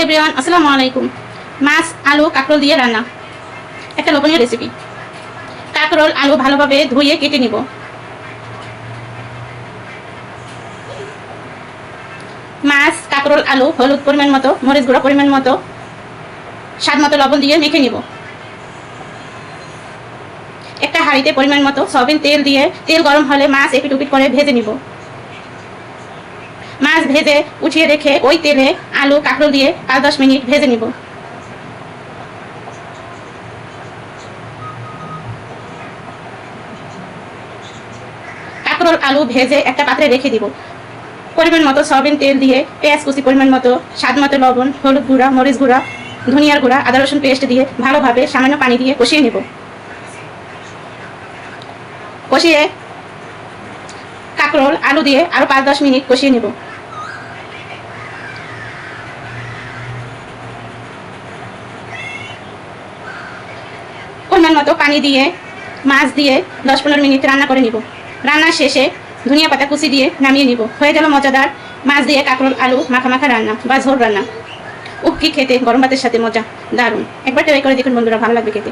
Hello everyone, আসসালামু আলাইকুম। মাছ আলু কাঁকরোল দিয়ে রান্না, একটা লোভনীয় রেসিপি। কাঁকরোল আলু ভালোভাবে ধুয়ে কেটে নিব। মাছ কাঁকরোল আলু হলুদ পরিমাণ মতো, মরিচ গুঁড়া পরিমাণ মতো, স্বাদ মতো লবণ দিয়ে মেখে নিব। একটা হাঁড়িতে পরিমাণ মতো সয়াবিন তেল দিয়ে, তেল গরম হলে মাছ এপিট ওপিট করে ভেজে নিব। মাছ ভেজে উঠিয়ে রেখে ওই তেলে আলু কাঁকরোল দিয়ে 5-10 মিনিট ভেজে নিব। কাঁকরোল আলু ভেজে একটা পাত্রে রেখে দিব। পরিমাণ মতো সয়াবিন তেল দিয়ে পেঁয়াজ কুচি পরিমাণ মতো, স্বাদ মতো লবণ, হলুদ গুঁড়া, মরিচ গুঁড়া, ধনিয়ার গুঁড়া, আদা রসুন পেস্ট দিয়ে ভালোভাবে সামান্য পানি দিয়ে কষিয়ে নেব। কষিয়ে কাঁকরোল আলু দিয়ে আরো 5-10 মিনিট কষিয়ে নেব। পরিমাণ মতো পানি দিয়ে মাছ দিয়ে 10-15 মিনিট রান্না করে নিব। রান্নার শেষে ধনিয়া পাতা কুচি দিয়ে নামিয়ে নিব। হয়ে গেল মজাদার মাছ দিয়ে কাঁকরোল আলু মাখা মাখা রান্না বা ঝোল রান্না। কি খেতে গরম ভাতের সাথে মজা, দারুণ। একবার ট্রাই করে দেখুন বন্ধুরা, ভালো লাগবে খেতে।